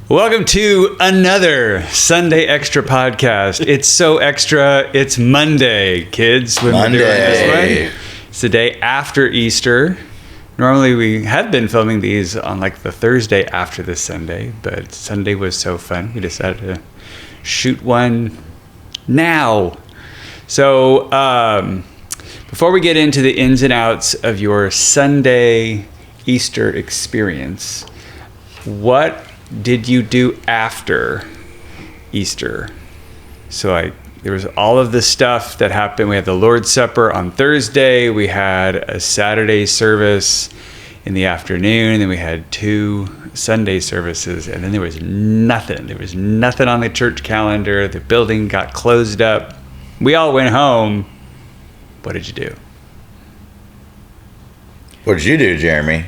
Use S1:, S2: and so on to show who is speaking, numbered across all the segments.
S1: Welcome to another Sunday Extra podcast. It's so extra, it's Monday, kids. When
S2: Monday.
S1: We're doing this one. It's the day after Easter. Normally we have been filming these on like the Thursday after the Sunday, but Sunday was so fun. We decided to shoot one now. So before we get into the ins and outs of your Sunday Easter experience, what did you do after Easter? So there was all of the stuff that happened. We had the Lord's Supper on Thursday. We had a Saturday service in the afternoon. And then we had 2 Sunday services. And then there was nothing. There was nothing on the church calendar. The building got closed up. We all went home. What did you do?
S2: What did you do, Jeremy?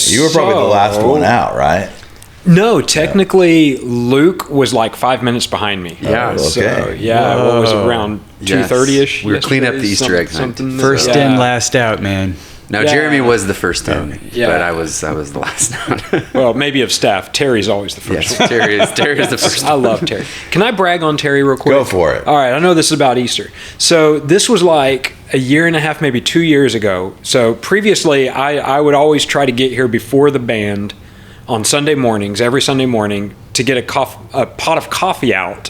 S2: You were probably the last one out, right?
S3: No, technically, Luke was like 5 minutes behind me.
S4: Yeah.
S2: Okay.
S3: So, yeah, what was it, around 2:30ish?
S4: We were cleaning up the Easter egg hunt.
S1: First in, last out, man.
S4: No, Jeremy was the first in,
S3: Yeah.
S4: but I was the last out.
S3: Well, maybe of staff. Terry's always the first.
S4: Yes, Terry's the first.
S3: I love Terry. Can I brag on Terry real quick?
S2: Go for it.
S3: All right, I know this is about Easter. So this was like a year and a half, maybe 2 years ago. So previously, I would always try to get here before the band on Sunday mornings, every Sunday morning, to get a pot of coffee out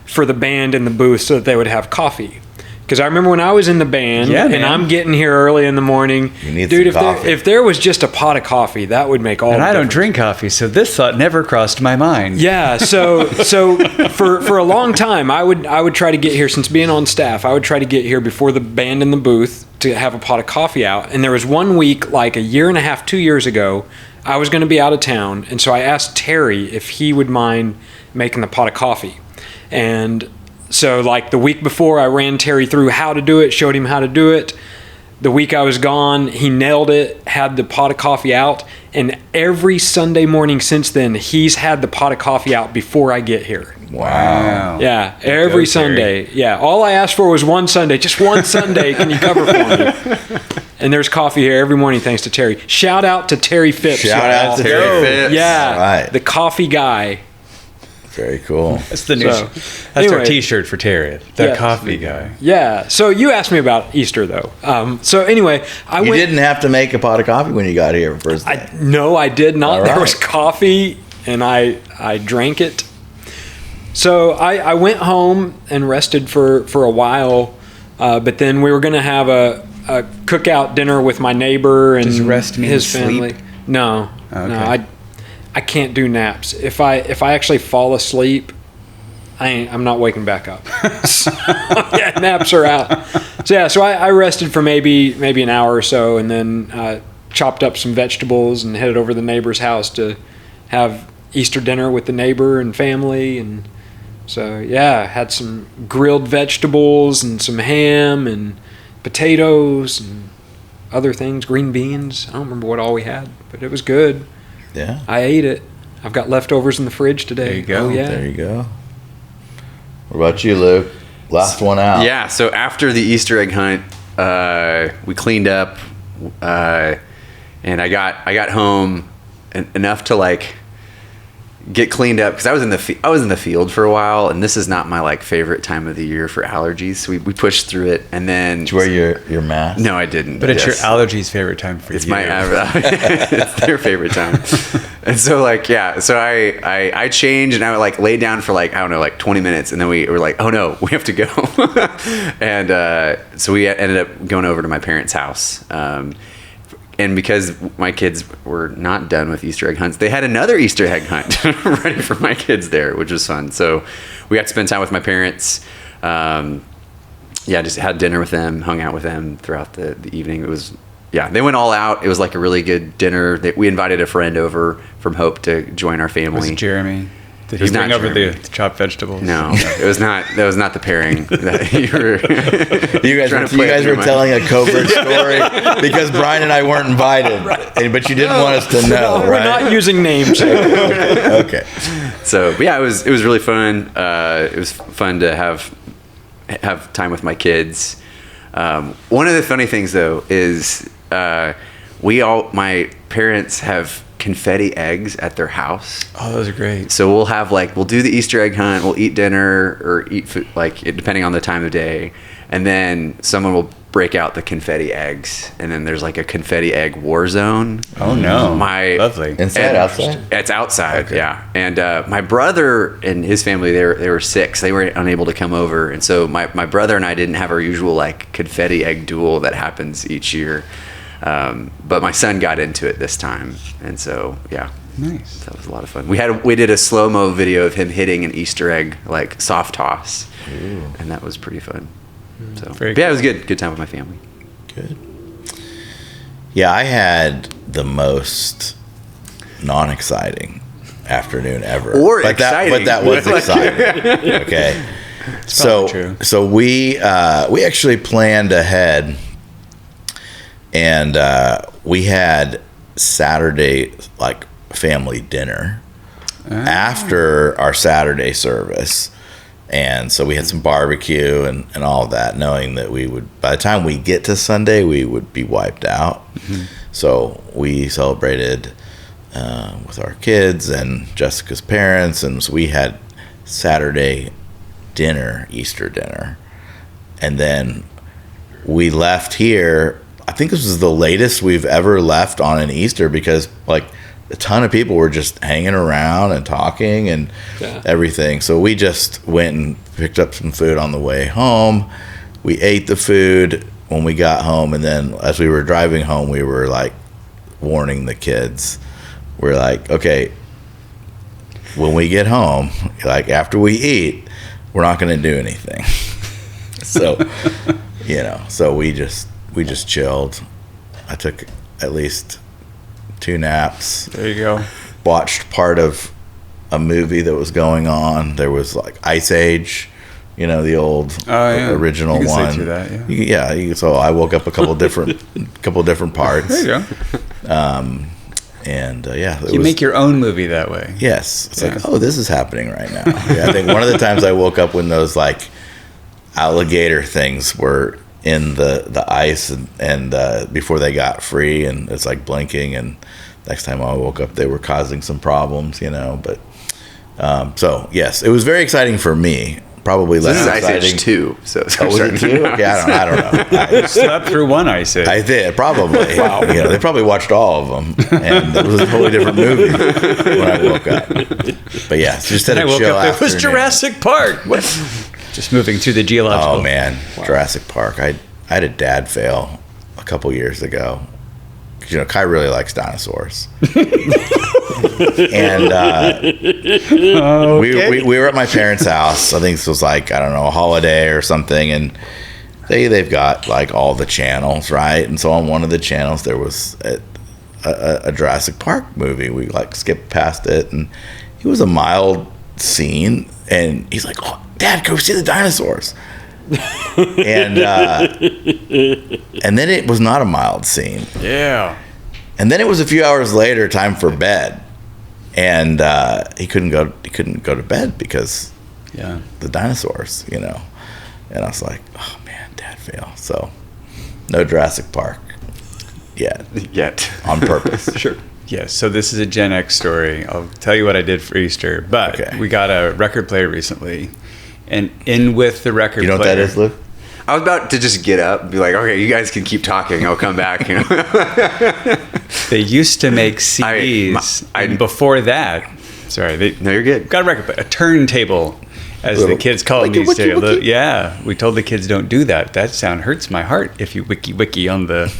S3: for the band in the booth so that they would have coffee. Because I remember when I was in the band, and I'm getting here early in the morning,
S2: You need
S3: dude,
S2: some coffee.
S3: if there was just a pot of coffee, that would make all
S1: And
S3: the
S1: I don't
S3: difference.
S1: drink coffee, so this thought never crossed my mind.
S3: Yeah, so for a long time, I would try to get here, since being on staff, I would try to get here before the band in the booth to have a pot of coffee out. And there was one week, like a year and a half, 2 years ago, I was going to be out of town, and so I asked Terry if he would mind making the pot of coffee. And so like the week before, I ran Terry through how to do it, showed him how to do it. The week I was gone, he nailed it, had the pot of coffee out, and every Sunday morning since then, he's had the pot of coffee out before I get here.
S2: Wow.
S3: Yeah, every Sunday. Yeah, all I asked for was one Sunday, just one Sunday. Can you cover for me? And there's coffee here every morning thanks to Terry. Shout out to Terry Phipps.
S2: Shout out to
S4: Terry Phipps.
S3: Yeah,
S2: All right.
S3: the coffee guy.
S2: Very cool.
S1: That's the new.
S3: So,
S1: That's
S3: anyway.
S1: our T-shirt for Terry. The
S3: Yeah.
S1: coffee guy.
S3: Yeah, so you asked me about Easter, though. So anyway, I
S2: You
S3: went.
S2: didn't have to make a pot of coffee when you got here first day.
S3: No, I did not.
S2: All
S3: There
S2: right.
S3: was coffee, and I drank it. So I went home and rested for a while, but then we were going to have a cookout dinner with my neighbor and
S1: Does rest mean
S3: his
S1: sleep?
S3: family. No,
S1: Okay.
S3: no, I can't do naps. If I actually fall asleep, I'm not waking back up. So, yeah, naps are out. So I rested for maybe an hour or so, and then chopped up some vegetables and headed over to the neighbor's house to have Easter dinner with the neighbor and family. And so yeah, had some grilled vegetables and some ham and potatoes and other things, green beans. I don't remember what all we had, but it was good.
S2: Yeah.
S3: I ate it. I've got leftovers in the fridge today.
S1: There you go.
S3: Oh, yeah.
S2: There you go. What about you, Luke? Last one out.
S4: Yeah. So after the Easter egg hunt, we cleaned up, and I got home enough to like get cleaned up because I was in the field for a while, and this is not my like favorite time of the year for allergies. So we pushed through it, and then
S2: Did you wear your mask?
S4: No, I didn't.
S1: But it's
S4: Yes.
S1: your allergies' favorite time for
S4: It's
S1: you.
S4: my it's their favorite time. And so like so I changed, and I would like lay down for like I don't know like 20 minutes, and then we were like, oh no, we have to go. And so we ended up going over to my parents' house. And because my kids were not done with Easter egg hunts, they had another Easter egg hunt ready for my kids there, which was fun. So we got to spend time with my parents. Just had dinner with them, hung out with them throughout the evening. It was, they went all out. It was like a really good dinner. We invited a friend over from Hope to join our family.
S1: Was it Jeremy? Did
S4: It was
S1: he bring
S4: not
S1: over
S4: Jeremy.
S1: the chopped vegetables?
S4: No, it was not. That was not the pairing that you were.
S2: You guys were telling a covert story because Brian and I weren't invited, but you didn't want us to know,
S3: We're
S2: right?
S3: not using names.
S2: Okay.
S4: So but yeah, it was really fun. It was fun to have time with my kids. One of the funny things though is my parents have confetti eggs at their house.
S1: Oh, those are great.
S4: So we'll do the Easter egg hunt. We'll eat dinner or eat food, like depending on the time of day. And then someone will break out the confetti eggs, and then there's like a confetti egg war zone.
S1: Oh no,
S2: lovely. Inside, outside?
S4: It's outside,
S2: okay.
S4: yeah. And my brother and his family, they were sick, so they were unable to come over. And so my brother and I didn't have our usual like confetti egg duel that happens each year. But my son got into it this time, and so yeah.
S1: Nice.
S4: That was a lot of fun. We did a slow-mo video of him hitting an Easter egg like soft toss. Ooh. And that was pretty fun. So yeah, it was good. Good time with my family.
S2: Good. Yeah, I had the most non-exciting afternoon ever.
S4: Or exciting.
S2: But that was exciting. Okay. So we actually planned ahead, and we had Saturday like family dinner after our Saturday service. And so we had some barbecue and all of that, knowing that we would, by the time we get to Sunday, we would be wiped out. Mm-hmm. So we celebrated with our kids and Jessica's parents. And so we had Saturday dinner, Easter dinner. And then we left here. I think this was the latest we've ever left on an Easter because, like, a ton of people were just hanging around and talking and everything. So we just went and picked up some food on the way home. We ate the food when we got home, and then as we were driving home, we were like warning the kids. We're like, okay, when we get home, like after we eat, we're not going to do anything. So, so we just chilled. I took at least 2 naps.
S1: There you go.
S2: Watched part of a movie that was going on. There was like Ice Age, the old original
S1: you
S2: one.
S1: Say that,
S2: yeah. So I woke up a couple different parts.
S1: There you go.
S2: You
S1: make your own movie that way.
S2: Yes. It's like, oh, this is happening right now. Yeah, I think one of the times I woke up when those like alligator things were in the ice and before they got free, and it's like blinking, and next time I woke up they were causing some problems, but so yes, it was very exciting for me. Probably less exciting.
S4: Ice Age 2. So
S2: was it 2? Yeah, I don't know.
S1: I slept through one Ice Age.
S2: I did, probably. Wow. They probably watched all of them, and it was a totally different movie when I woke up. But yeah, just had a chill afternoon.
S1: It was Jurassic Park. What? Just moving through the geological.
S2: Oh man, wow. Jurassic Park. I had a dad fail a couple years ago. Kai really likes dinosaurs. And we were at my parents' house. I think this was like, I don't know, a holiday or something, and they've got like all the channels, right? And so on one of the channels there was a Jurassic Park movie. We like skipped past it, and it was a mild scene, and he's like, "Oh, Dad, go see the dinosaurs." and then it was not a mild scene.
S1: Yeah.
S2: And then it was a few hours later, time for bed, and he couldn't go to bed because the dinosaurs, And I was like, oh man, Dad failed. So no Jurassic Park yet on purpose.
S1: Sure. Yes, so this is a Gen X story. I'll tell you what I did for Easter, but we got a record player recently. And in with the record player.
S2: You know what that is, Luke?
S4: I was about to just get up and be like, okay, you guys can keep talking. I'll come back.
S1: They used to make CDs. And before that,
S4: no, you're good.
S1: Got a record player, a turntable, as the kids call them these days. Yeah, we told the kids don't do that. That sound hurts my heart if you wiki on the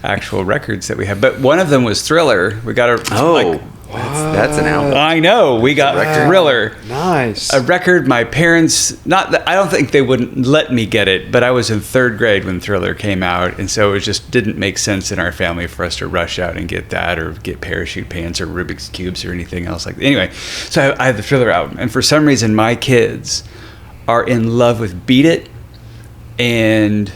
S1: actual records that we have. But one of them was Thriller. We got
S4: that's an album.
S1: I know. We got Thriller.
S3: Nice.
S1: A record my parents, I don't think they wouldn't let me get it, but I was in 3rd grade when Thriller came out, and so it just didn't make sense in our family for us to rush out and get that or get Parachute Pants or Rubik's Cubes or anything else like that. Anyway, so I have the Thriller album, and for some reason my kids are in love with Beat It and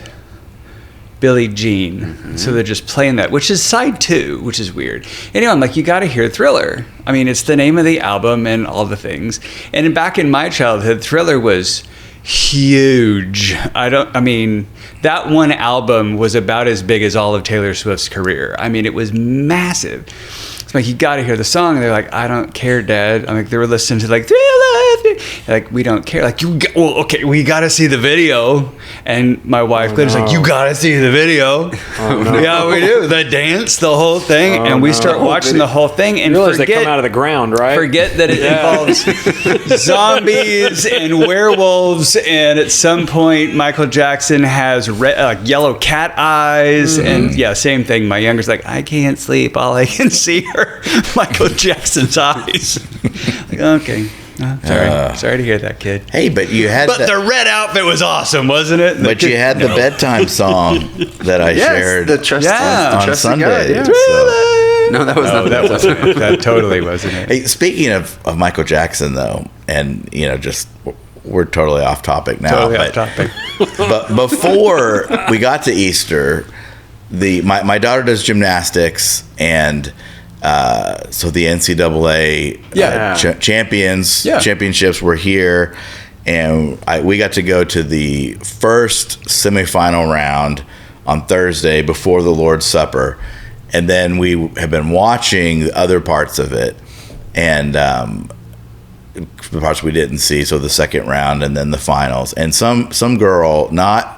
S1: Billie Jean. Mm-hmm. So they're just playing that, which is side 2, which is weird. Anyway, I'm like, you got to hear Thriller. I mean, it's the name of the album and all the things. And back in my childhood, Thriller was huge. That one album was about as big as all of Taylor Swift's career. I mean, it was massive. So I'm like, you got to hear the song. And they're like, I don't care, Dad. I'm like, they were listening to like, They're like, we don't care. Like, we got to see the video. And my wife, Glenn's like, you got to see the video. Yeah, we do. The dance, the whole thing. And we start watching the whole thing and
S3: realize they come out of the ground, right?
S1: Forget that it involves zombies and werewolves. And at some point, Michael Jackson has yellow cat eyes. And yeah, same thing. My younger's like, I can't sleep. All I can see are Michael Jackson's eyes. Like, okay. Sorry to hear that, kid.
S2: Hey, but you had
S1: the red outfit was awesome, wasn't it?
S2: But you had the bedtime song that I shared
S4: the trust
S2: on Sunday.
S4: God, No, that was not
S1: that wasn't it. That totally wasn't it.
S2: Hey, speaking of Michael Jackson, though, and just we're totally off topic now.
S1: Off topic.
S2: But before we got to Easter, my daughter does gymnastics, and so the NCAA championships were here, and we got to go to the first semifinal round on Thursday before the Lord's Supper, and then we have been watching the other parts of it, and the parts we didn't see, so the second round and then the finals. And some girl,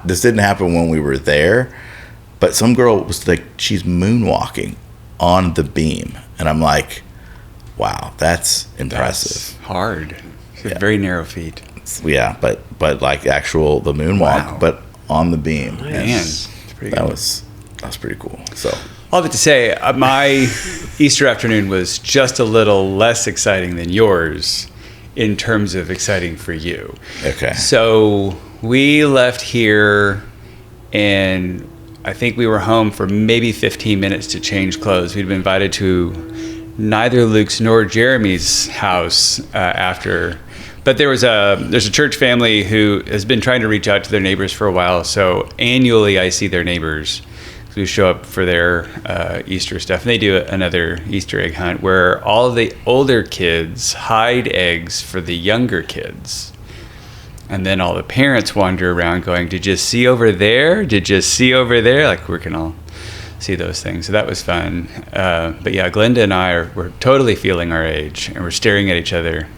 S2: this didn't happen when we were there, but some girl was like, she's moonwalking on the beam, and I'm like, wow, that's impressive.
S1: That's hard. Very narrow feet.
S2: Yeah, but like the moonwalk, but on the beam.
S1: Man, it's pretty good.
S2: That was pretty cool. So
S1: I'll have to say, my Easter afternoon was just a little less exciting than yours in terms of exciting for you.
S2: Okay.
S1: So we left here, and I think we were home for maybe 15 minutes to change clothes. We'd been invited to neither Luke's nor Jeremy's house after. But there's a church family who has been trying to reach out to their neighbors for a while. So annually I see their neighbors who show up for their Easter stuff. And they do another Easter egg hunt where all of the older kids hide eggs for the younger kids. And then all the parents wander around going, did you see over there? Did you see over there? Like, we can all see those things. So that was fun. But yeah, Glenda and I we're totally feeling our age, and we're staring at each other.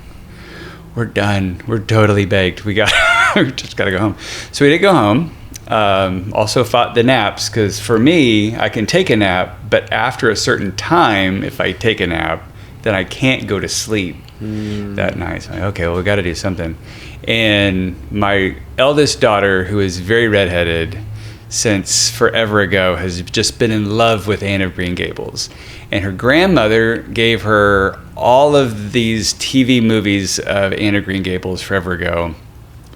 S1: We're done. We're totally baked. We just got to go home. So we did go home. Also fought the naps, because for me, I can take a nap, but after a certain time, if I take a nap, then I can't go to sleep that night. So I'm like, okay, well, we got to do something. And my eldest daughter, who is very redheaded since forever ago, has just been in love with Anne of Green Gables. And her grandmother gave her all of these TV movies of Anne of Green Gables forever ago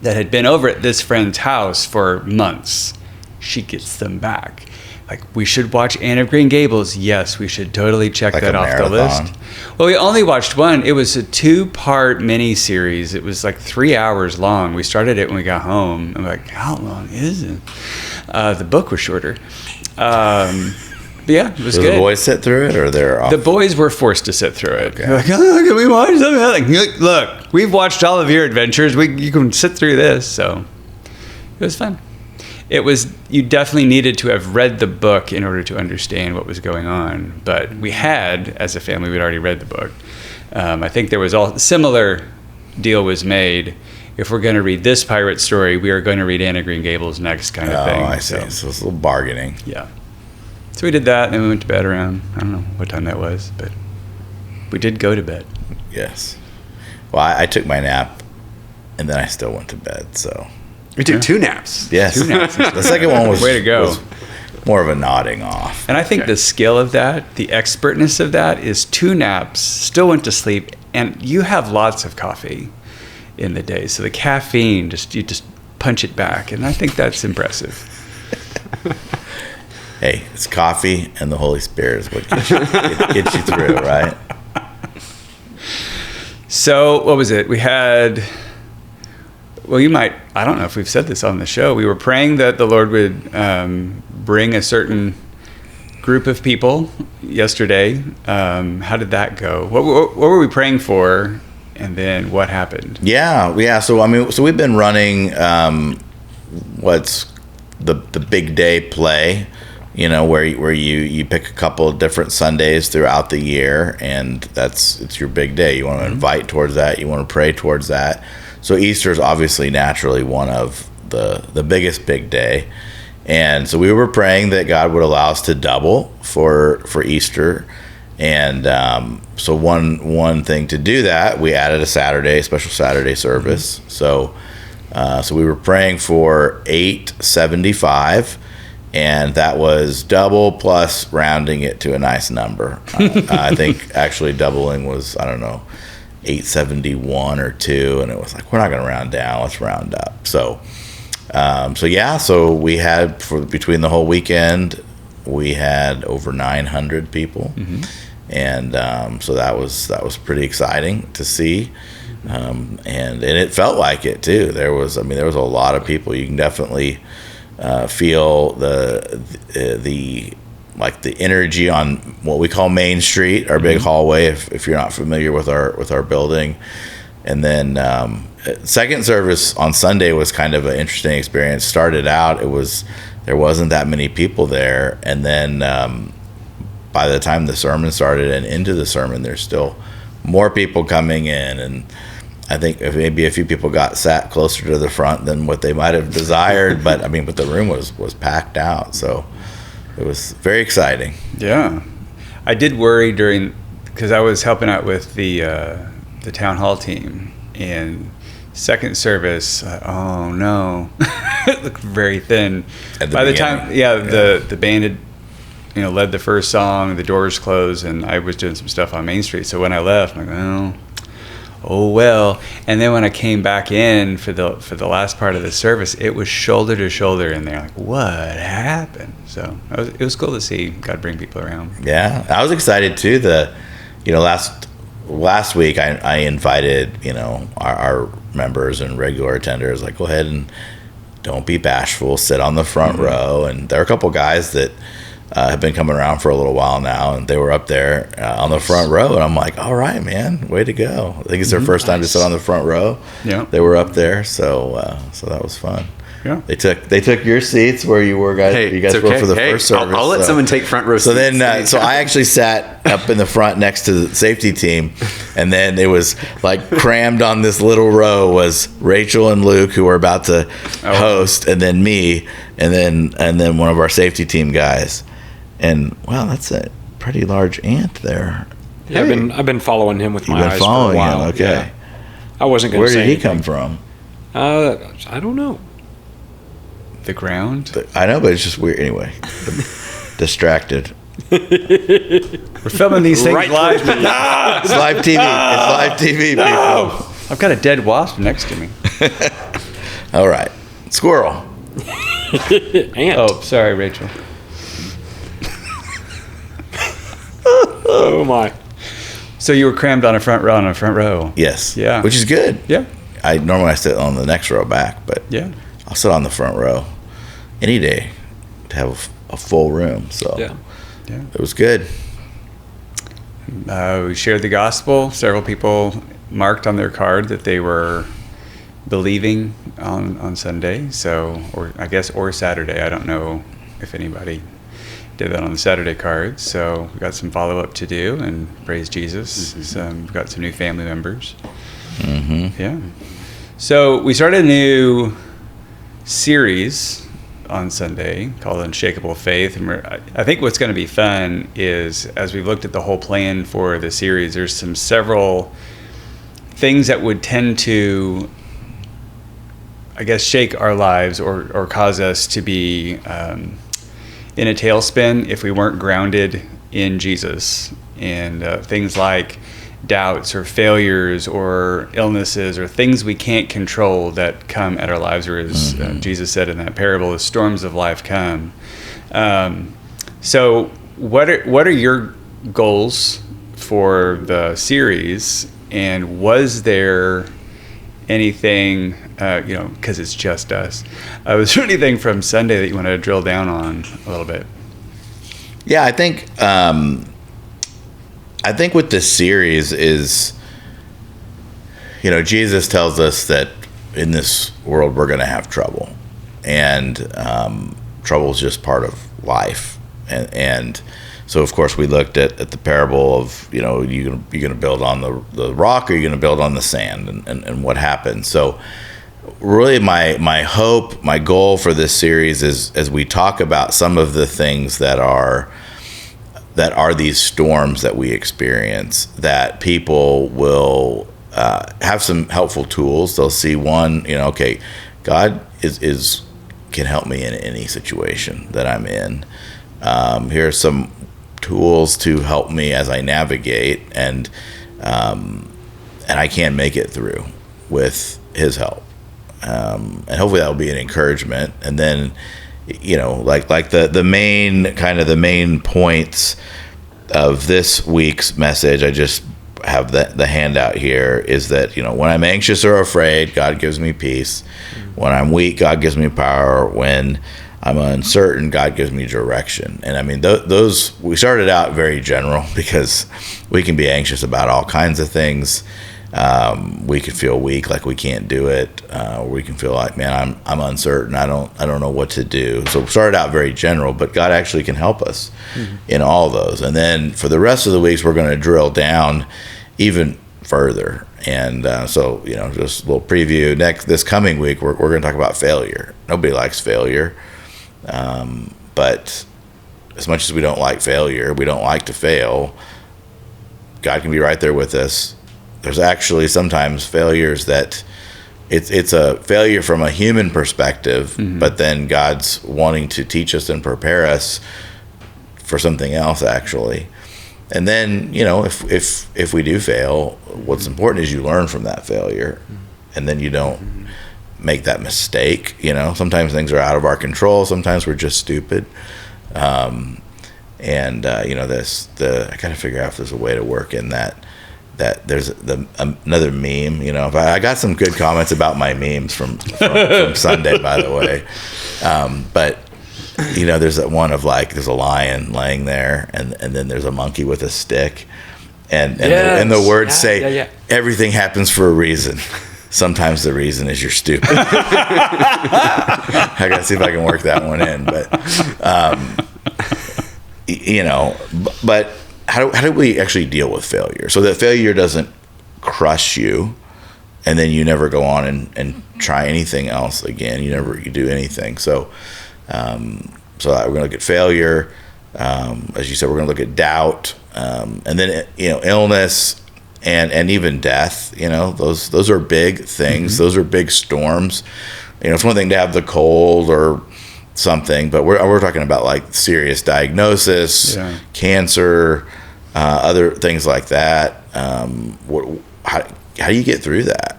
S1: that had been over at this friend's house for months. She gets them back. Like, we should watch Anne of Green Gables. Yes, we should totally check that off the list. Well, we only watched one. It was a 2-part mini-series. It was like 3 hours long. We started it when we got home. I'm like, how long is it? The book was shorter. But yeah, it was good.
S2: Did the boys sit through it, or they're off?
S1: The boys were forced to sit through it.
S2: Okay.
S1: They're like, oh, can we watch something? Like, look, we've watched all of your adventures. You can sit through this. So it was fun. You definitely needed to have read the book in order to understand what was going on. But we had, as a family, we'd already read the book. I think there was similar deal was made. If we're going to read this pirate story, we are going to read Anne of Green Gables next, kind of thing.
S2: Oh, I see. So it's a little bargaining.
S1: Yeah. So we did that, and then we went to bed around, I don't know what time that was, but we did go to bed.
S2: Yes. Well, I took my nap, and then I still went to bed, so.
S4: You took 2 naps.
S2: Yes.
S1: 2 naps.
S2: The second one was,
S1: way to go.
S2: Was more of a nodding off.
S1: And I think the skill of that, the expertness of that, is 2 naps, still went to sleep, and you have lots of coffee in the day. So the caffeine, you just punch it back, and I think that's impressive.
S2: Hey, it's coffee and the Holy Spirit is what gets you through, right?
S1: So what was it? We had... Well, I don't know if we've said this on the show. We were praying that the Lord would bring a certain group of people yesterday. How did that go? What were we praying for? And then what happened?
S2: Yeah. So we've been running what's the big day play where you pick a couple of different Sundays throughout the year, and it's your big day. You want to invite towards that. You want to pray towards that. So Easter is obviously naturally one of the biggest big day. And so we were praying that God would allow us to double for Easter. And so one thing to do that, we added a special Saturday service. So we were praying for 875, and that was double plus rounding it to a nice number. I think actually doubling was, I don't know, 871 or 2, and it was like, we're not going to round down, let's round up. So we had, between the whole weekend, we had over 900 people. And so that was pretty exciting to see. And it felt like it too. There was a lot of people. You can definitely feel the energy on what we call Main Street, our big hallway, if you're not familiar with our building. And then second service on Sunday was kind of an interesting experience. Started out, there wasn't that many people there, and then by the time the sermon started and into the sermon, there's still more people coming in, and I think maybe a few people sat closer to the front than what they might have desired, but the room was packed out, so it was very exciting.
S1: Yeah, I did worry because I was helping out with the town hall team, and second service, oh no, it looked very thin. By the time, the band had led the first song, the doors closed, and I was doing some stuff on Main Street. So when I left, I'm like, oh well. And then when I came back in for the last part of the service, it was shoulder to shoulder in there. Like, what happened? So it was cool to see God bring people around.
S2: Yeah, I was excited too. Last week I invited our members and regular attenders, like, go ahead and don't be bashful, sit on the front row. And there are a couple guys that have been coming around for a little while now, and they were up there on the front row, and I'm like, all right, man, way to go. I think it's their first time to sit on the front row.
S1: Yeah, they
S2: were up there, so that was fun.
S1: Yeah,
S2: they took your seats where you were, guys.
S4: Hey,
S2: you guys were for the first service.
S4: I'll let someone take front row.
S2: So seats. Then, so I actually sat up in the front next to the safety team, and then it was like crammed on this little row was Rachel and Luke, who were about to host, and then me, and then one of our safety team guys. And wow, that's a pretty large ant there.
S3: Yeah, hey. I've been following him with my eyes for a while.
S2: Him, okay.
S3: Yeah. I wasn't going to say
S2: Where did he
S3: anything.
S2: come from?
S3: I don't know.
S1: The ground?
S2: I know, but it's just weird. Anyway, distracted.
S1: We're filming these things live.
S2: It's live TV. It's live TV, people.
S1: I've got a dead wasp next to me.
S2: All right. Squirrel.
S3: Ant.
S1: Oh, sorry, Rachel.
S3: Oh, my.
S1: So you were crammed on a front row.
S2: Yes.
S1: Yeah.
S2: Which is good.
S1: Yeah.
S2: I normally sit on the next row back, but
S1: yeah,
S2: I'll sit on the front row any day to have a full room. So
S1: yeah.
S2: It was good.
S1: We shared the gospel. Several people marked on their card that they were believing on Sunday. So, or Saturday. I don't know if anybody did that on the Saturday card. So we got some follow-up to do, and praise Jesus. We've got some new family members.
S2: Mm-hmm.
S1: Yeah. So we started a new series on Sunday called Unshakable Faith. And I think what's going to be fun is, as we've looked at the whole plan for the series, there's several things that would tend to, I guess, shake our lives or cause us to be in a tailspin if we weren't grounded in Jesus. And things like doubts or failures or illnesses or things we can't control that come at our lives, or as Jesus said in that parable, the storms of life come. So what are your goals for the series, and was there anything, because it's just us, was there anything from Sunday that you want to drill down on a little bit?
S2: Yeah, I think with this series is, Jesus tells us that in this world we're going to have trouble, and trouble is just part of life. And so of course we looked at the parable of, you know, you're going to build on the rock, or you're going to build on the sand, and what happens. So really my hope, my goal for this series is, as we talk about some of the things that are these storms that we experience, that people will have some helpful tools. They'll see one, you know, okay, God can help me in any situation that I'm in. Here are some tools to help me as I navigate, and I can make it through with His help. And hopefully that will be an encouragement. And then, you know, like the main points of this week's message, I just have the handout here, is that, you know, when I'm anxious or afraid, God gives me peace. When I'm weak, God gives me power. When I'm uncertain, God gives me direction. And I mean, those, we started out very general, because we can be anxious about all kinds of things. We can feel weak, like we can't do it. We can feel like, man, I'm uncertain. I don't know what to do. So we started out very general, but God actually can help us in all those. And then for the rest of the weeks, we're going to drill down even further. And so, you know, just a little preview. This coming week, we're going to talk about failure. Nobody likes failure. But as much as we don't like failure, we don't like to fail, God can be right there with us. There's actually sometimes failures that it's a failure from a human perspective, but then God's wanting to teach us and prepare us for something else, actually. And then, you know, if we do fail, what's important is you learn from that failure, and then you don't make that mistake. You know, sometimes things are out of our control. Sometimes we're just stupid. You know, I gotta figure out if there's a way to work in that there's another meme. You know, I got some good comments about my memes from Sunday, by the way. But you know, there's that one of like, there's a lion laying there, and then there's a monkey with a stick, and the words say, everything happens for a reason. Sometimes the reason is you're stupid. I gotta see if I can work that one in, but you know, but how do we actually deal with failure so that failure doesn't crush you, and then you never go on and try anything else again? You do anything. So we're going to look at failure. As you said, we're going to look at doubt, and then, you know, illness and even death. You know, those are big things. Those are big storms. You know, it's one thing to have the cold or something, but we're talking about like serious diagnosis, cancer, other things like that. How do you get through that?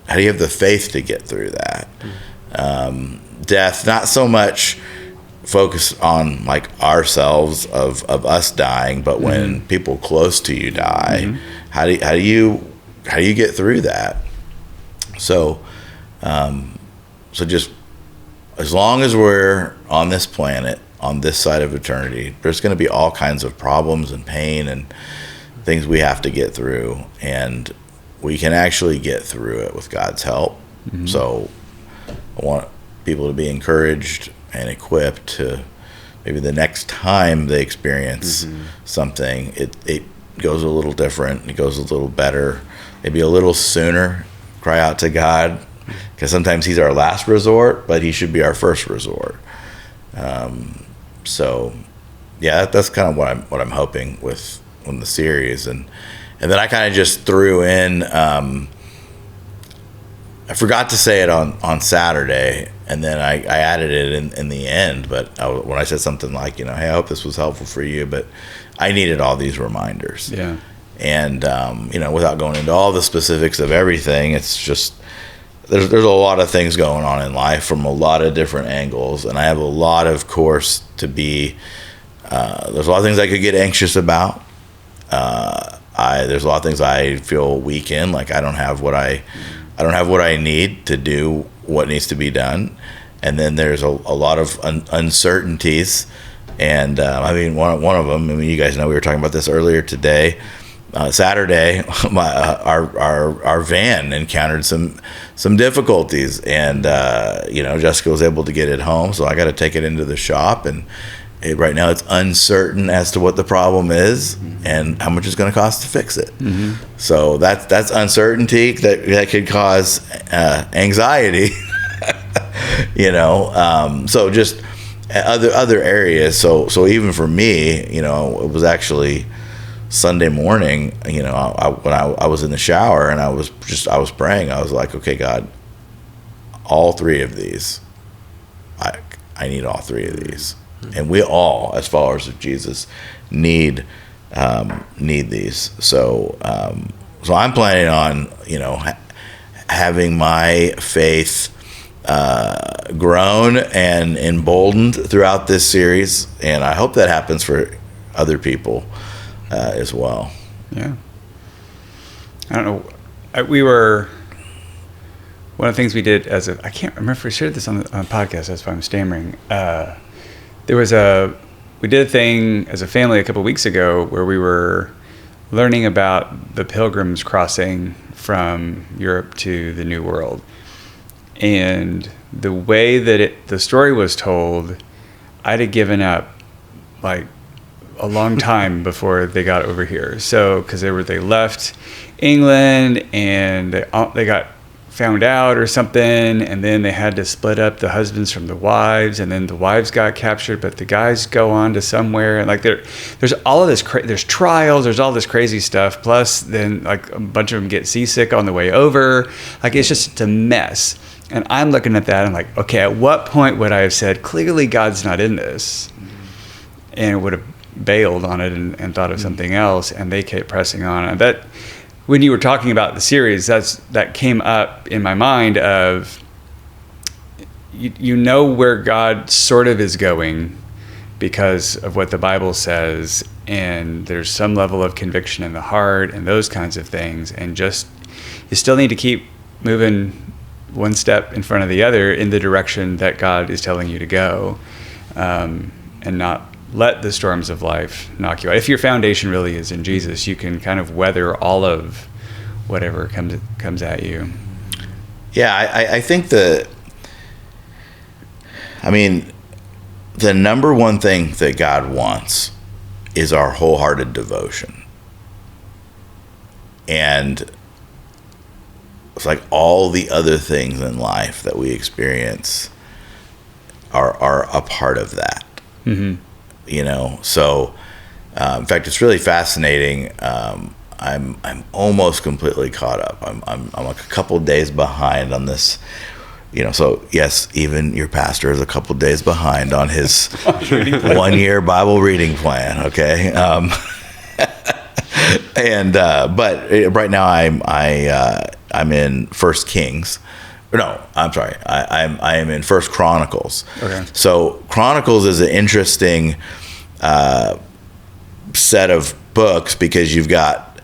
S2: How do you have the faith to get through that? Death, not so much focus on like ourselves of us dying, but when people close to you die, how do you get through that? So just as long as we're on this planet, on this side of eternity, there's going to be all kinds of problems and pain and things we have to get through, and we can actually get through it with God's help. So I want people to be encouraged and equipped to maybe the next time they experience something, it goes a little different, it goes a little better, maybe a little sooner. Cry out to God, because sometimes He's our last resort, but He should be our first resort. So yeah, that's kind of what I'm hoping with the series. And then I kind of just threw in, I forgot to say it on Saturday, and then I added it in the end. But when I said something like, you know, hey, I hope this was helpful for you, but I needed all these reminders. Yeah. And you know, without going into all the specifics of everything, it's just there's a lot of things going on in life from a lot of different angles, and I have a lot of course to be. There's a lot of things I could get anxious about. There's a lot of things I feel weak in, like I don't have what I need to do what needs to be done. And then there's a lot of uncertainties. And I mean, one of them, I mean, you guys know we were talking about this earlier today. Saturday, our van encountered some difficulties, and you know, Jessica was able to get it home, so I got to take it into the shop, and right now it's uncertain as to what the problem is and how much it's going to cost to fix it. So that's uncertainty that could cause anxiety. So just other areas. So even for me, it was actually Sunday morning. When I was in the shower and I was praying, I was like, okay, God, all three of these, I need all three of these, and we all, as followers of Jesus, need these. So I'm planning on having my faith grown and emboldened throughout this series, and I hope that happens for other people as well.
S1: Yeah. I don't know. One of the things we did I can't remember if we shared this on the podcast, that's why I'm stammering. We did a thing as a family a couple of weeks ago where we were learning about the Pilgrims crossing from Europe to the New World. And the way that the story was told, I'd have given up like a long time before they got over here. So, because they left England and they got found out or something, and then they had to split up the husbands from the wives, and then the wives got captured, but the guys go on to somewhere, and like there's all of this there's trials, there's all this crazy stuff, plus then like a bunch of them get seasick on the way over. Like it's a mess. And I'm looking at that and like, okay, at what point would I have said, clearly God's not in this, and would have bailed on it and thought of something else, and they kept pressing on. And that, when you were talking about the series, that came up in my mind of, you know where God sort of is going because of what the Bible says, and there's some level of conviction in the heart and those kinds of things, and just you still need to keep moving one step in front of the other in the direction that God is telling you to go, and not let the storms of life knock you out. If your foundation really is in Jesus, you can kind of weather all of whatever comes at you.
S2: Yeah, I think the number one thing that God wants is our wholehearted devotion. And it's like all the other things in life that we experience are a part of that. So in fact, it's really fascinating. I'm almost completely caught up. I'm like a couple days behind on this, so yes, even your pastor is a couple days behind on his 1-year Bible reading plan. Okay. But right now I'm in First Kings. No, I'm sorry. I am in First Chronicles. Okay. So Chronicles is an interesting set of books because you've got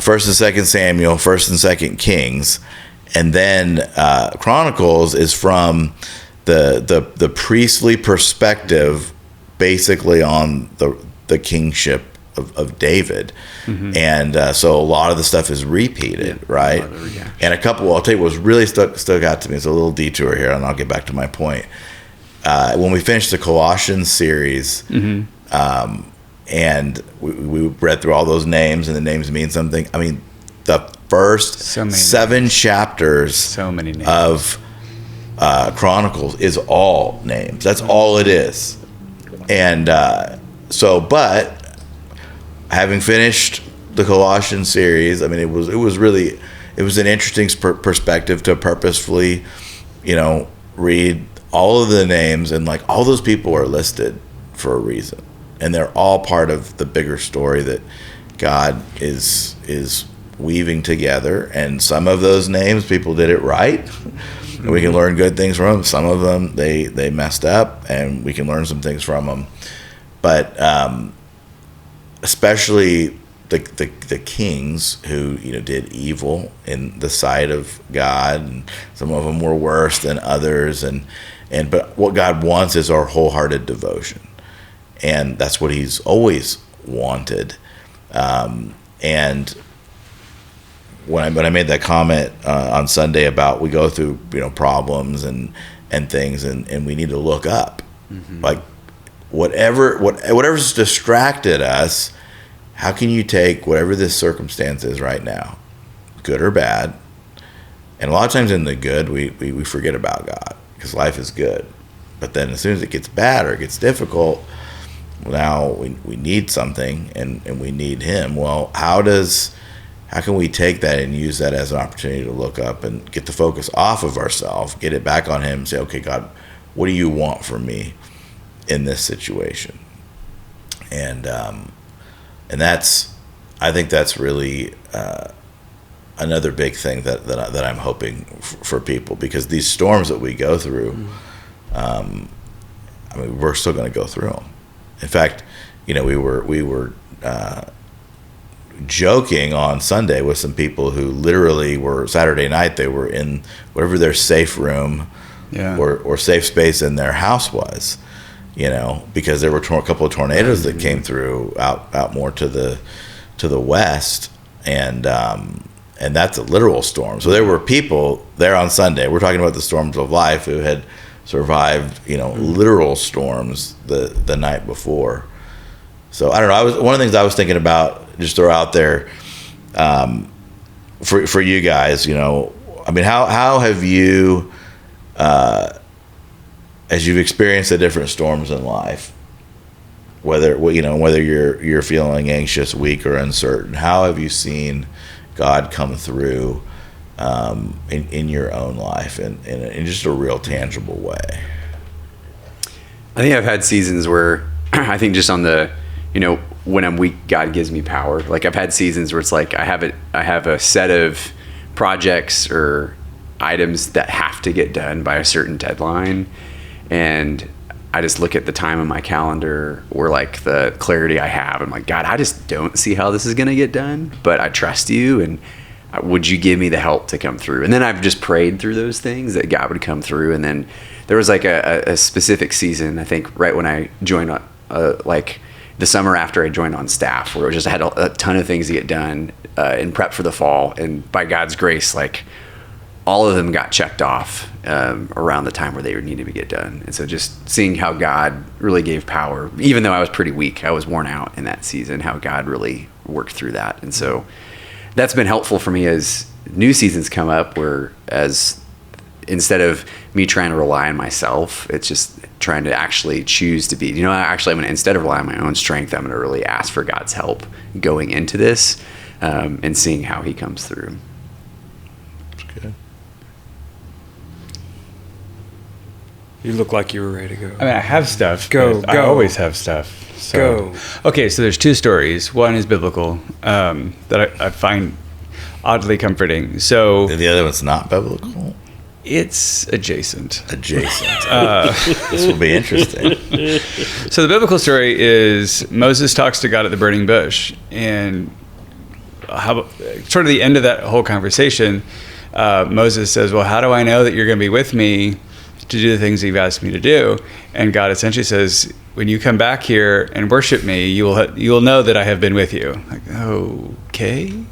S2: First and Second Samuel, First and Second Kings, and then Chronicles is from the priestly perspective, basically on the kingship of David. And so a lot of the stuff is repeated, right? And I'll tell you what really stuck out to me. It's a little detour here, and I'll get back to my point. When we finished the Colossians series, and we read through all those names, and the names mean something. I mean, the first 7 chapters of Chronicles is all names. That's all it is. And but having finished the Colossians series, I mean, it was an interesting perspective to purposefully, read all of the names, and like all those people are listed for a reason, and they're all part of the bigger story that God is weaving together. And some of those names, people did it right, and we can learn good things from them. Some of them they messed up, and we can learn some things from them. But especially the kings who did evil in the sight of God, and some of them were worse than others, but what God wants is our wholehearted devotion, and that's what He's always wanted. And when I made that comment on Sunday about we go through problems and things, and we need to look up, like whatever's distracted us, how can you take whatever this circumstance is right now, good or bad? And a lot of times in the good, we forget about God because life is good. But then as soon as it gets bad or it gets difficult, now we need something and we need him. Well, how can we take that and use that as an opportunity to look up and get the focus off of ourselves, get it back on him and say, okay, God, what do you want from me in this situation? And I think that's really another big thing that I'm hoping for people, because these storms that we go through, we're still going to go through them. In fact, we were joking on Sunday with some people who literally were Saturday night. They were in whatever their safe room or safe space in their house was, because there were a couple of tornadoes that came through out more to the west, and that's a literal storm. So there were people there on Sunday. We're talking about the storms of life who had survived, literal storms the night before. So I don't know. One of the things I was thinking about, just throw out there, for you guys, how have you, as you've experienced the different storms in life, whether you're feeling anxious, weak, or uncertain, how have you seen God come through in your own life in just a real tangible way?
S4: I think I've had seasons where I think just on the, when I'm weak, God gives me power. Like I've had seasons where it's like I have a set of projects or items that have to get done by a certain deadline, and I just look at the time on my calendar or like the clarity I have. I'm like, God, I just don't see how this is going to get done, but I trust you, and would you give me the help to come through? And then I've just prayed through those things that God would come through. And then there was like a specific season, I think right when I joined, like the summer after I joined on staff, where it was just, I had a ton of things to get done in prep for the fall. And by God's grace, like all of them got checked off around the time where they needed to get done. And so just seeing how God really gave power, even though I was pretty weak, I was worn out in that season, how God really worked through that. And so that's been helpful for me as new seasons come up, where as instead of me trying to rely on myself, it's just trying to actually choose to be, actually I'm going to, instead of relying on my own strength, I'm going to really ask for God's help going into this, and seeing how he comes through.
S2: That's good.
S3: You look like you were ready to go.
S1: I have stuff.
S3: Go.
S1: I always have stuff. So, okay, so there's two stories. One is biblical, that I find oddly comforting. So
S2: the other one's not biblical?
S1: It's adjacent.
S2: This will be interesting.
S1: So the biblical story is Moses talks to God at the burning bush, and sort of the end of that whole conversation, Moses says, well, how do I know that you're going to be with me to do the things you've asked me to do? And God essentially says, when you come back here and worship me, you will know that I have been with you. Like, okay.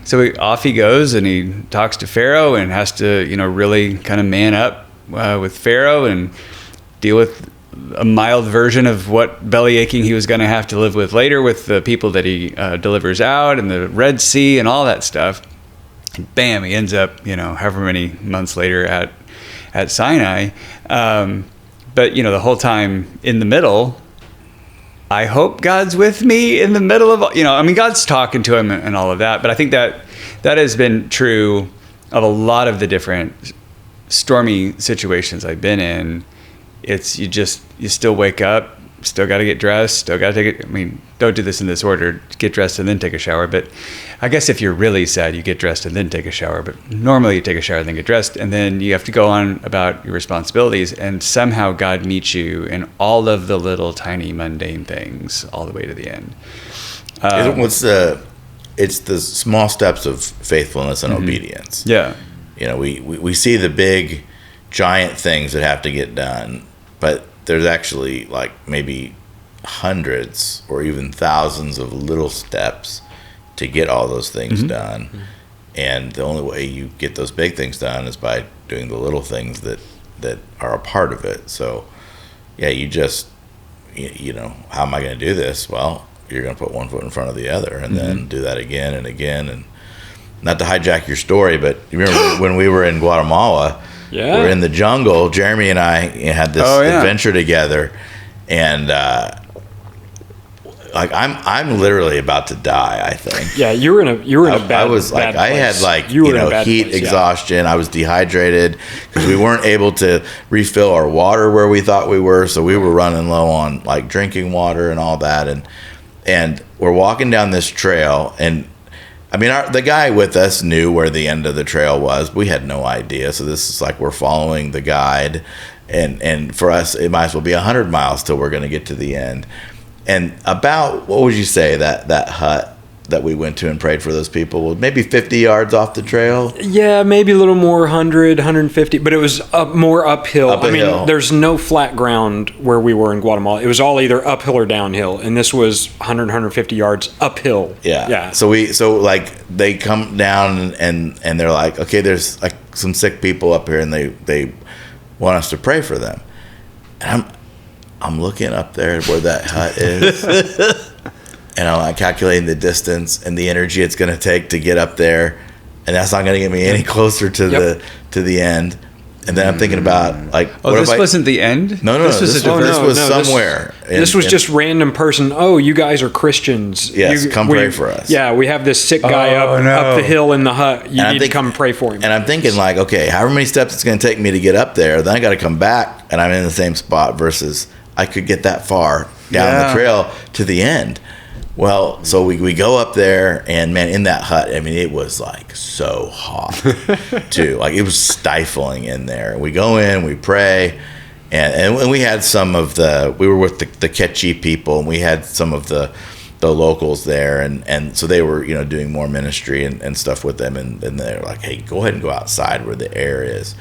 S1: So off he goes, and he talks to Pharaoh and has to, really kind of man up with Pharaoh and deal with a mild version of what belly aching he was going to have to live with later with the people that he delivers out, and the Red Sea and all that stuff. And bam, he ends up, however many months later at Sinai. But, the whole time in the middle, I hope God's with me in the middle of, God's talking to him and all of that. But I think that has been true of a lot of the different stormy situations I've been in. It's you still wake up, still got to get dressed, still got to take it. Don't do this in this order. Get dressed and then take a shower. But I guess if you're really sad, you get dressed and then take a shower. But normally you take a shower and then get dressed, and then you have to go on about your responsibilities. And somehow God meets you in all of the little tiny mundane things all the way to the end.
S2: It's the small steps of faithfulness and obedience.
S1: Yeah.
S2: We see the big, giant things that have to get done, but there's actually like maybe hundreds or even thousands of little steps to get all those things done. And the only way you get those big things done is by doing the little things that are a part of it. So yeah, you just how am I going to do this? Well, you're going to put one foot in front of the other, and then do that again and again. And not to hijack your story, but you remember when we were in Guatemala, we're in the jungle. Jeremy and I had this adventure together, and I'm literally about to die, I think.
S3: Yeah, you were in a bad.
S2: I was
S3: bad
S2: I
S3: place.
S2: had heat exhaustion. I was dehydrated because we weren't able to refill our water where we thought we were, so we were running low on drinking water and all that. And we're walking down this trail, and I mean, the guy with us knew where the end of the trail was. We had no idea, so this is we're following the guide, and for us, it might as well be 100 miles till we're going to get to the end. And about, what would you say, that hut that we went to and prayed for those people was maybe 50 yards off the trail?
S3: Yeah, maybe a little more, 100, 150, but it was more uphill. I mean, there's no flat ground where we were in Guatemala. It was all either uphill or downhill, and this was 100, 150 yards uphill.
S2: Yeah. So they come down and they're like, okay, there's some sick people up here, and they want us to pray for them. And I'm looking up there where that hut is, and I'm calculating the distance and the energy it's going to take to get up there, and that's not going to get me any closer to the end. And then I'm thinking about
S1: this wasn't the end?
S2: No, this was somewhere.
S3: This was just random person. Oh, you guys are Christians.
S2: Yes, come pray for us.
S3: Yeah, we have this sick guy up the hill in the hut. You need to come pray for him.
S2: And I'm thinking okay, however many steps it's going to take me to get up there, then I got to come back, and I'm in the same spot versus I could get that far down the trail to the end. Well, so we go up there, and man, in that hut, I mean, it was so hot too. It was stifling in there. We go in, we pray, and we had some of we were with the Quechua people, and we had some of the locals there, and so they were doing more ministry and stuff with them, and they're like, hey, go ahead and go outside where the air is.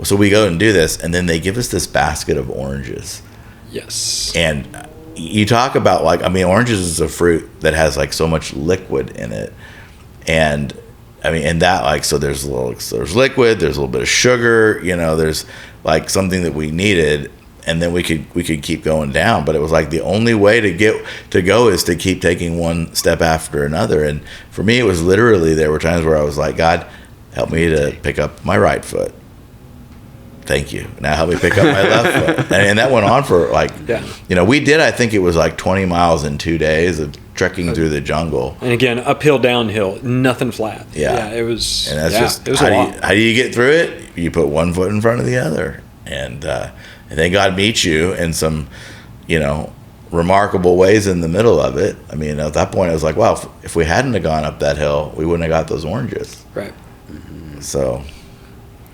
S2: So we go and do this, and then they give us this basket of oranges.
S3: Yes.
S2: And you talk about oranges is a fruit that has so much liquid in it, and I mean, and that so there's liquid, there's a little bit of sugar, there's something that we needed, and then we could keep going down. But it was the only way to go is to keep taking one step after another. And for me, it was literally, there were times where I was like, God, help me to pick up my right foot. Thank you. Now help me pick up my left foot. And that went on for we did, I think it was 20 miles in 2 days of trekking through the jungle. And
S3: again, uphill, downhill, nothing flat.
S2: Yeah.
S3: It was,
S2: and that's it was a lot. How do you get through it? You put one foot in front of the other. And then God meets you in some, remarkable ways in the middle of it. I mean, at that point, I was like, wow, if we hadn't have gone up that hill, we wouldn't have got those oranges.
S3: Right.
S2: Mm-hmm.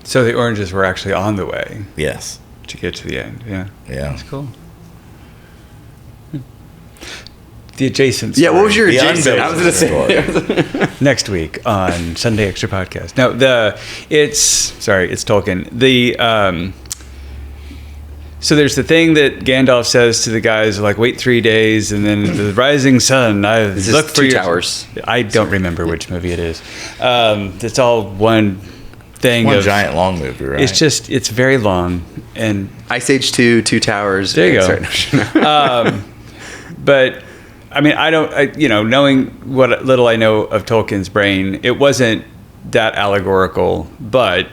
S2: So
S1: the oranges were actually on the way.
S2: Yes.
S1: To get to the end. Yeah.
S2: Yeah.
S1: That's cool. The adjacent story.
S4: Yeah, what was your adjacent? I was going to say.
S1: Next week on Sunday Extra Podcast. No, it's Tolkien. So there's the thing that Gandalf says to the guys, wait 3 days, and then the rising sun.
S4: Look for your towers.
S1: I don't remember which movie it is. It's all one thing.
S2: One giant long movie, right?
S1: It's very long. And
S4: Ice Age 2, Two Towers.
S1: There you go. But I mean, knowing what little I know of Tolkien's brain, it wasn't that allegorical, but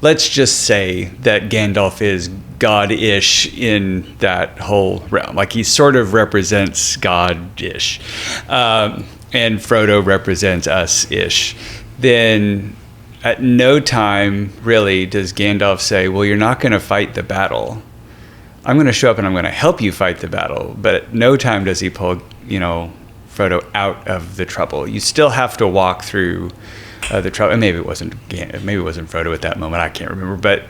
S1: let's just say that Gandalf is God-ish in that whole realm. He sort of represents God-ish. And Frodo represents us-ish. Then at no time, really, does Gandalf say, well, you're not going to fight the battle. I'm going to show up and I'm going to help you fight the battle. But at no time does he pull, Frodo out of the trouble. You still have to walk through the trouble. And maybe it wasn't Frodo at that moment. I can't remember. But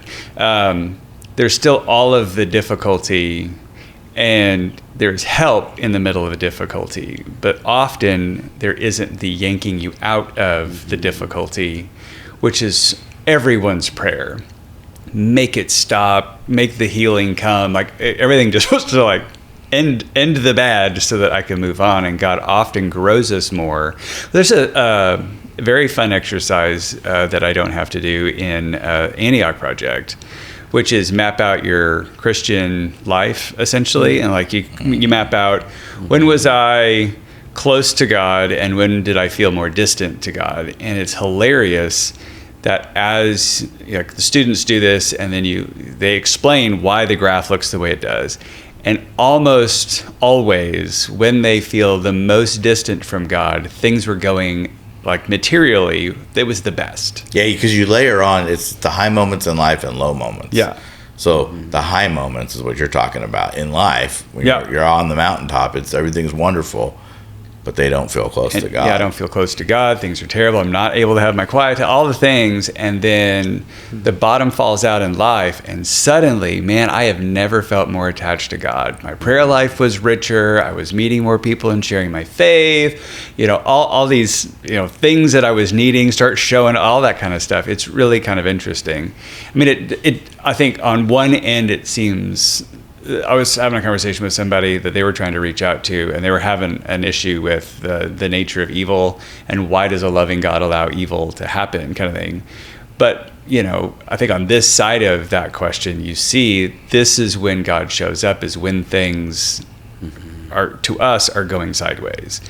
S1: there's still all of the difficulty, and there's help in the middle of the difficulty. But often there isn't the yanking you out of the difficulty, which is everyone's prayer. Make it stop, make the healing come, everything just supposed to end the bad so that I can move on. And God often grows us more. There's a very fun exercise that I don't have to do in Antioch Project, which is map out your Christian life essentially, and like you map out when was I close to God and when did I feel more distant to God. And it's hilarious that as the students do this, and then they explain why the graph looks the way it does. And almost always when they feel the most distant from God, things were going like materially, it was the best.
S2: Yeah, because you layer on, it's the high moments in life and low moments.
S1: Yeah.
S2: So the high moments is what you're talking about in life. When you're on the mountaintop, everything's wonderful, but they don't feel close to God.
S1: Yeah, I don't feel close to God. Things are terrible. I'm not able to have my quiet time, all the things. And then the bottom falls out in life. And suddenly, man, I have never felt more attached to God. My prayer life was richer. I was meeting more people and sharing my faith. All these, things that I was needing start showing, all that kind of stuff. It's really kind of interesting. I mean, I think on one end, it seems, I was having a conversation with somebody that they were trying to reach out to, and they were having an issue with the nature of evil and why does a loving God allow evil to happen, kind of thing. But, I think on this side of that question, you see this is when God shows up, is when things are going sideways.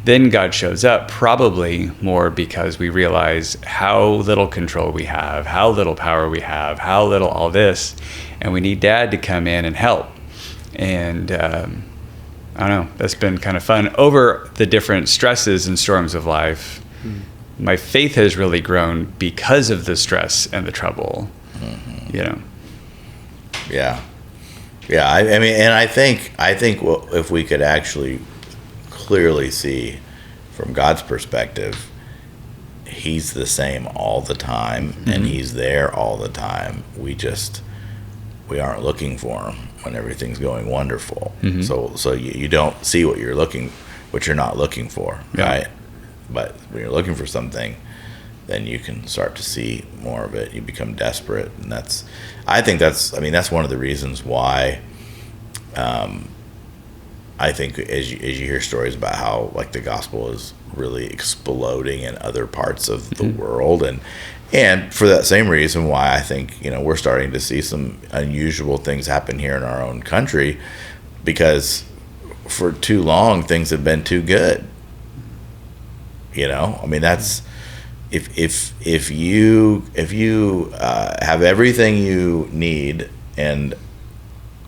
S1: Then God shows up probably more because we realize how little control we have, how little power we have, how little all this, and we need Dad to come in and help. And I don't know, that's been kind of fun. Over the different stresses and storms of life, my faith has really grown because of the stress and the trouble,
S2: Yeah. Yeah, I mean, and I think if we could actually clearly see from God's perspective, he's the same all the time, and he's there all the time. We aren't looking for him when everything's going wonderful. So you don't see what you're not looking for, right? But when you're looking for something, then you can start to see more of it. You become desperate, and I think that's one of the reasons why I think as you hear stories about how like the gospel is really exploding in other parts of the world, and for that same reason why I think we're starting to see some unusual things happen here in our own country, because for too long things have been too good. I mean, that's if you have everything you need and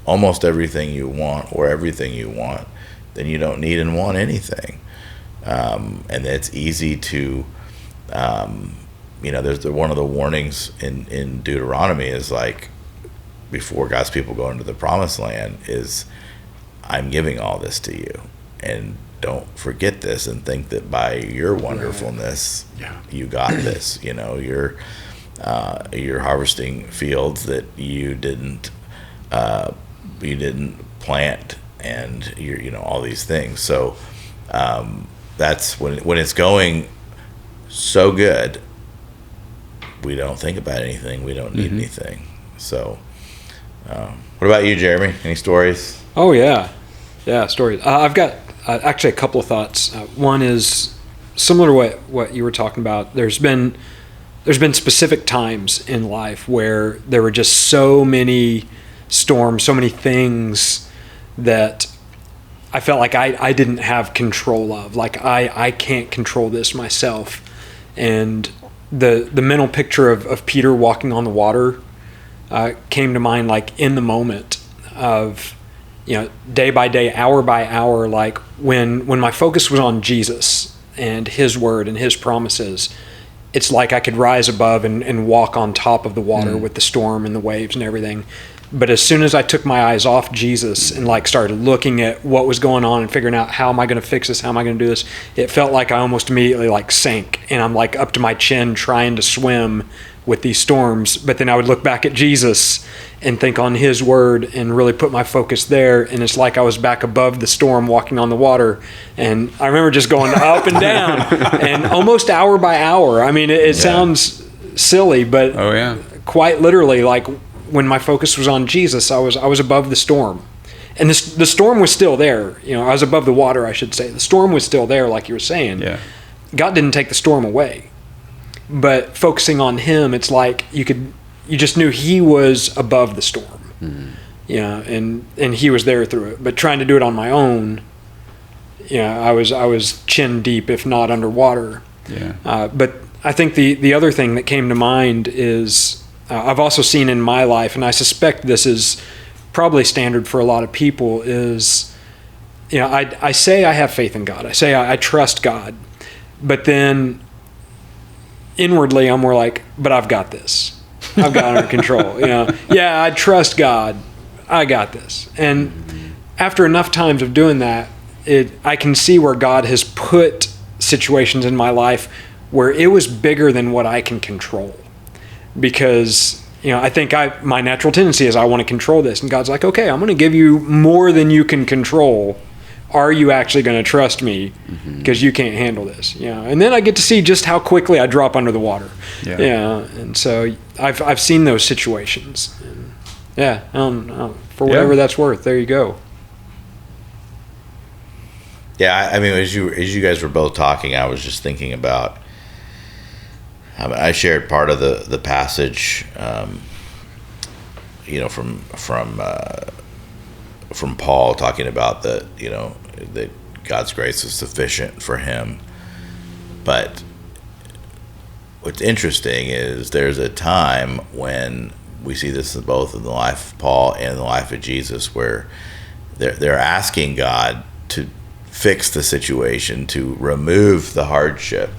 S2: almost everything you want or everything you want, then you don't need and want anything. And it's easy to, there's one of the warnings in Deuteronomy is like, before God's people go into the promised land, is I'm giving all this to you. And don't forget this and think that by your wonderfulness, you got this. You're harvesting fields that you didn't plant, and you're all these things. So that's when it's going so good, we don't think about anything, we don't need anything. So what about you, Jeremy? Any stories?
S3: Oh yeah stories. I've got actually a couple of thoughts. One is similar to what you were talking about. There's been specific times in life where there were just so many storms, so many things that I felt like I didn't have control of. Like I can't control this myself. And the mental picture of Peter walking on the water came to mind, like in the moment of, day by day, hour by hour, like when my focus was on Jesus and his word and his promises, it's like I could rise above and walk on top of the water with the storm and the waves and everything. But as soon as I took my eyes off Jesus and like started looking at what was going on and figuring out how am I going to fix this, how am I going to do this, it felt like I almost immediately like sank, and I'm like up to my chin trying to swim with these storms. But then I would look back at Jesus and think on his word and really put my focus there, and it's like I was back above the storm walking on the water. And I remember just going up and down and almost hour by hour. I mean, it sounds silly, but quite literally, like when my focus was on Jesus, I was above the storm. And the storm was still there. I was above the water, I should say. The storm was still there, like you were saying. Yeah. God didn't take the storm away. But focusing on him, it's like you could you just knew he was above the storm. Yeah, and he was there through it. But trying to do it on my own, I was chin deep, if not underwater.
S1: Yeah.
S3: But I think the other thing that came to mind is I've also seen in my life, and I suspect this is probably standard for a lot of people, is, I say I have faith in God. I say I trust God. But then inwardly I'm more like, but I've got this. I've got it under control. Yeah, I trust God. I got this. And after enough times of doing that, I can see where God has put situations in my life where it was bigger than what I can control. Because, I think my natural tendency is I want to control this. And God's like, okay, I'm going to give you more than you can control. Are you actually going to trust me? Because you can't handle this. And then I get to see just how quickly I drop under the water. Yeah. And so I've seen those situations. And for whatever that's worth, there you go.
S2: Yeah, I mean, as you guys were both talking, I was just thinking about. I shared part of the passage, from Paul talking about that God's grace is sufficient for him. But what's interesting is there's a time when we see this both in the life of Paul and in the life of Jesus, where they're asking God to fix the situation, to remove the hardship.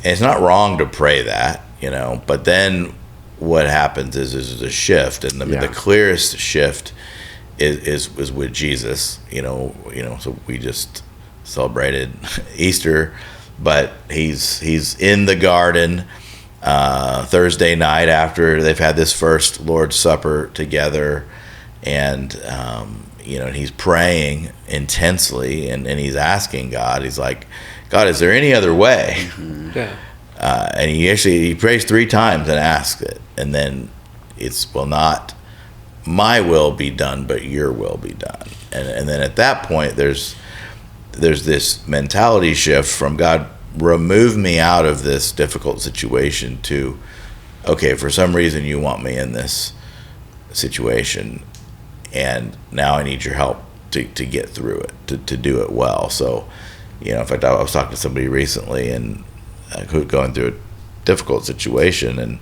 S2: And it's not wrong to pray that, but then what happens is there's a shift, and the clearest shift is with Jesus. So we just celebrated Easter, but he's in the garden Thursday night after they've had this first Lord's Supper together, and and he's praying intensely, and he's asking God. He's like, God, is there any other way?
S3: Yeah.
S2: And he prays 3 times and asks it, and then it's, well, not my will be done, but your will be done. And then at that point, there's this mentality shift from God, remove me out of this difficult situation, to, okay, for some reason you want me in this situation, and now I need your help to get through it, to do it well. So, in fact, I was talking to somebody recently and going through a difficult situation,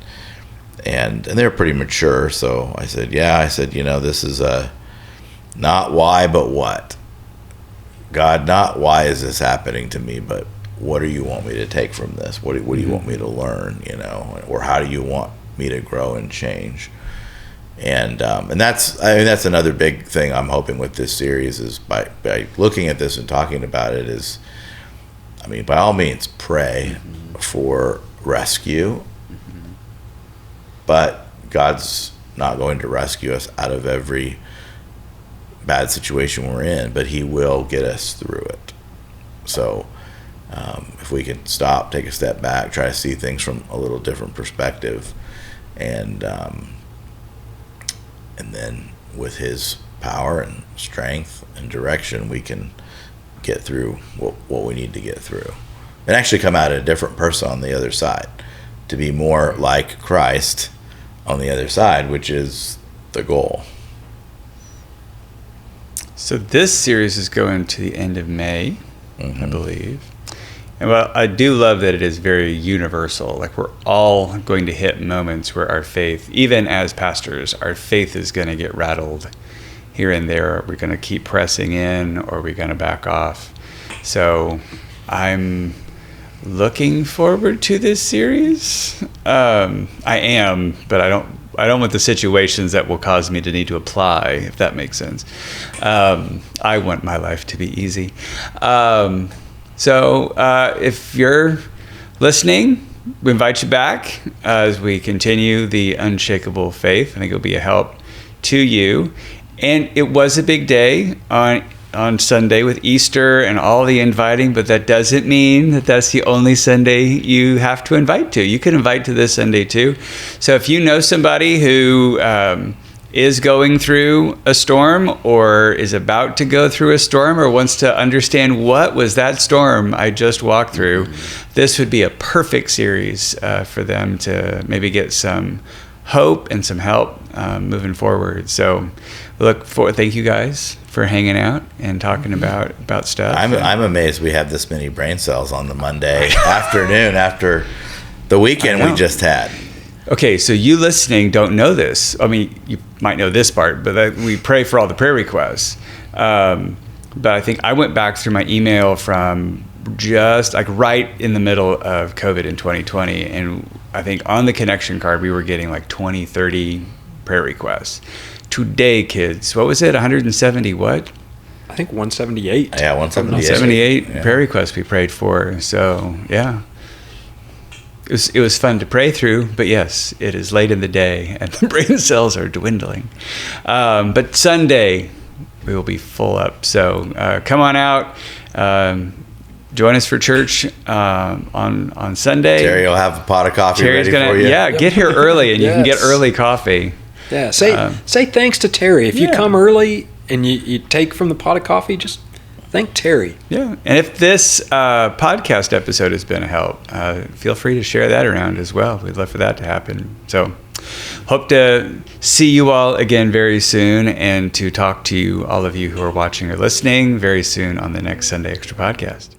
S2: and they're pretty mature. So I said, this is not why, but what. God, not why is this happening to me, but what do you want me to take from this? What do you want me to learn, or how do you want me to grow and change? And that's another big thing I'm hoping with this series, is by looking at this and talking about it, is, by all means, pray for rescue, but God's not going to rescue us out of every bad situation we're in, but he will get us through it. So if we can stop, take a step back, try to see things from a little different perspective, and then with his power and strength and direction, we can get through what we need to get through, and actually come out a different person on the other side, to be more like Christ on the other side, which is the goal.
S1: So this series is going to the end of May, I believe. And well, I do love that it is very universal. Like, we're all going to hit moments where our faith, even as pastors, our faith is going to get rattled here and there. Are we going to keep pressing in, or are we going to back off? So I'm looking forward to this series. I am, but I don't want the situations that will cause me to need to apply, if that makes sense. I want my life to be easy. So if you're listening, we invite you back as we continue the Unshakable Faith. I think it'll be a help to you. And it was a big day on Sunday with Easter and all the inviting, but that doesn't mean that that's the only Sunday you have to invite to. You can invite to this Sunday too. So if you know somebody who is going through a storm or is about to go through a storm or wants to understand what was that storm I just walked through, this would be a perfect series for them to maybe get some hope and some help moving forward. So thank you guys for hanging out and talking about stuff.
S2: I'm amazed we have this many brain cells on the Monday afternoon after the weekend we just had.
S1: Okay, so you listening don't know this. I mean, you might know this part, but we pray for all the prayer requests. But I think I went back through my email from just like right in the middle of COVID in 2020. And I think on the connection card, we were getting like 20, 30 prayer requests. Today, kids, what was it? 170 what?
S3: I think 178.
S2: Yeah, 178.
S1: 178 prayer requests we prayed for. So, yeah. It was fun to pray through, but yes, it is late in the day and the brain cells are dwindling. But Sunday, we will be full up. So come on out. Join us for church on Sunday.
S2: Terry will have a pot of coffee ready for you.
S1: Yeah, get here early and you can get early coffee.
S3: Yeah, say thanks to Terry. If you come early and you take from the pot of coffee, just thank Terry.
S1: Yeah, and if this podcast episode has been a help, feel free to share that around as well. We'd love for that to happen. So hope to see you all again very soon and to talk to all of you who are watching or listening very soon on the next Sunday Extra podcast.